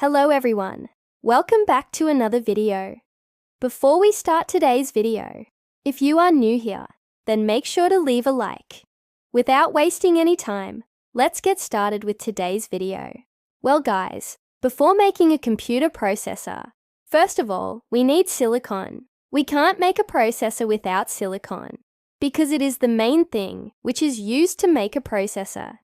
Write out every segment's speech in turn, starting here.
Hello everyone, welcome back to another video. Before we start today's video, if you are new here, then make sure to leave a like. Without wasting any time, let's get started with today's video. Well guys, before making a computer processor, first of all, we need silicon. We can't make a processor without silicon, because it is the main thing which is used to make a processor.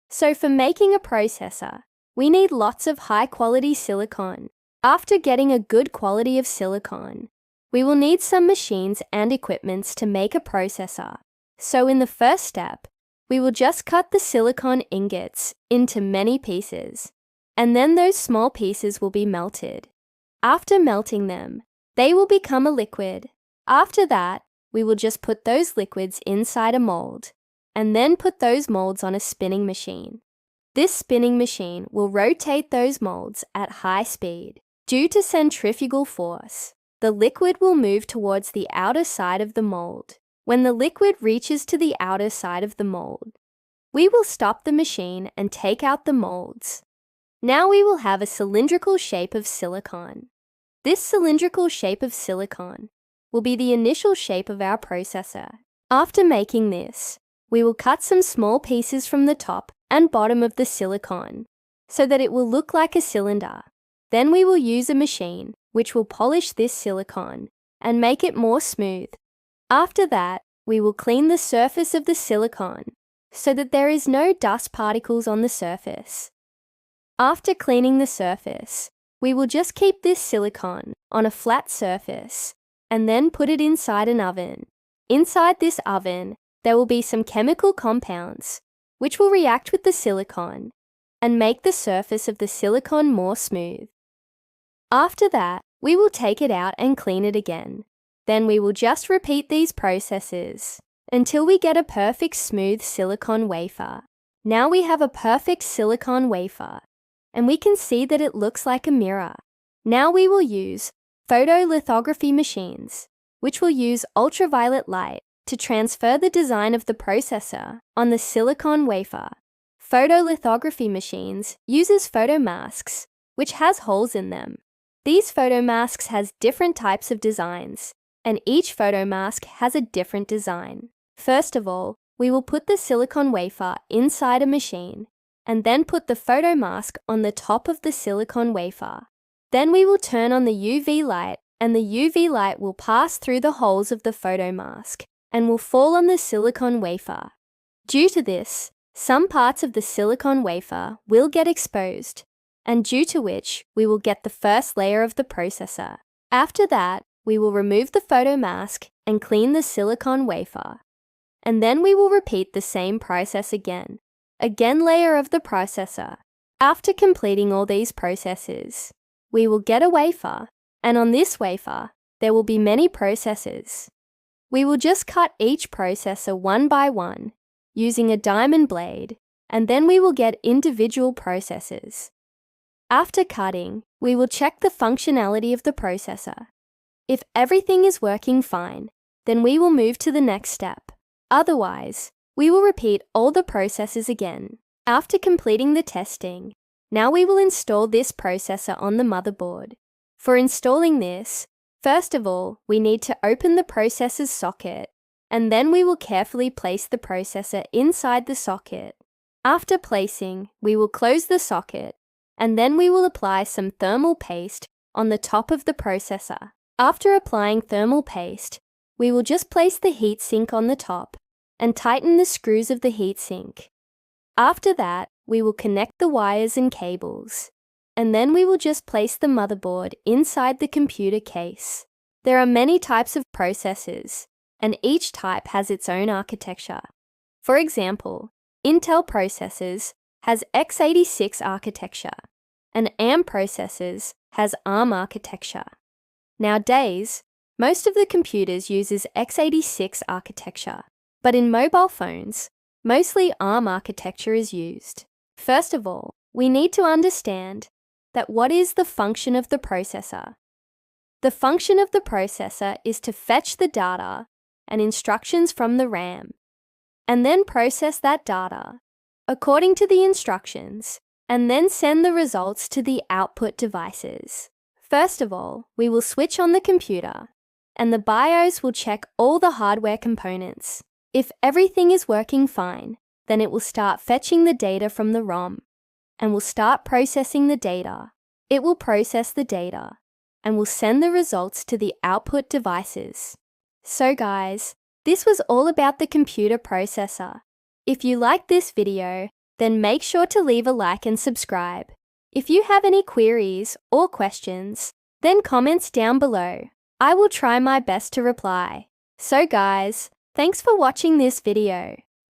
So for making a processor, we need lots of high-quality silicon. After getting a good quality of silicon, we will need some machines and equipments to make a processor. So in the first step, we will just cut the silicon ingots into many pieces, and then those small pieces will be melted. After melting them, they will become a liquid. After that, we will just put those liquids inside a mold, and then put those molds on a spinning machine. This spinning machine will rotate those molds at high speed. Due to centrifugal force, the liquid will move towards the outer side of the mold. When the liquid reaches to the outer side of the mold, we will stop the machine and take out the molds. Now we will have a cylindrical shape of silicon. This cylindrical shape of silicon will be the initial shape of our processor. After making this, we will cut some small pieces from the top and bottom of the silicon so that it will look like a cylinder. Then we will use a machine which will polish this silicon and make it more smooth. After that, we will clean the surface of the silicon so that there is no dust particles on the surface. After cleaning the surface, we will just keep this silicon on a flat surface and then put it inside an oven. Inside this oven, there will be some chemical compounds which will react with the silicon and make the surface of the silicon more smooth. After that, we will take it out and clean it again. Then we will just repeat these processes until we get a perfect smooth silicon wafer. Now we have a perfect silicon wafer, and we can see that it looks like a mirror. Now we will use photo-lithography machines, which will use ultraviolet light to transfer the design of the processor on the silicon wafer. Photolithography machines uses photomasks, which has holes in them. These photomasks has different types of designs, and each photomask has a different design. First of all, we will put the silicon wafer inside a machine, and then put the photomask on the top of the silicon wafer. Then we will turn on the UV light, and the UV light will pass through the holes of the photomask and will fall on the silicon wafer. Due to this, some parts of the silicon wafer will get exposed, and due to which we will get the first layer of the processor. After that, we will remove the photomask and clean the silicon wafer. And then we will repeat the same process again layer of the processor. After completing all these processes, we will get a wafer, and on this wafer, there will be many processes. We will just cut each processor one by one using a diamond blade, and then we will get individual processes. After cutting, we will check the functionality of the processor. If everything is working fine, then we will move to the next step. Otherwise, we will repeat all the processes again. After completing the testing, now we will install this processor on the motherboard. For installing this, first of all, we need to open the processor's socket, and then we will carefully place the processor inside the socket. After placing, we will close the socket, and then we will apply some thermal paste on the top of the processor. After applying thermal paste, we will just place the heatsink on the top and tighten the screws of the heatsink. After that, we will connect the wires and cables, and then we will just place the motherboard inside the computer case. There are many types of processors, and each type has its own architecture. For example, Intel processors has x86 architecture, and ARM processors has ARM architecture. Nowadays, most of the computers uses x86 architecture, but in mobile phones, mostly ARM architecture is used. First of all, we need to understand that what is the function of the processor. The function of the processor is to fetch the data and instructions from the RAM, and then process that data according to the instructions and then send the results to the output devices. First of all, we will switch on the computer, and the BIOS will check all the hardware components. If everything is working fine, then it will start fetching the data from the ROM, and will start processing the data. It will process the data, and will send the results to the output devices. So guys, this was all about the computer processor. If you liked this video, then make sure to leave a like and subscribe. If you have any queries or questions, then comments down below. I will try my best to reply. So guys, thanks for watching this video.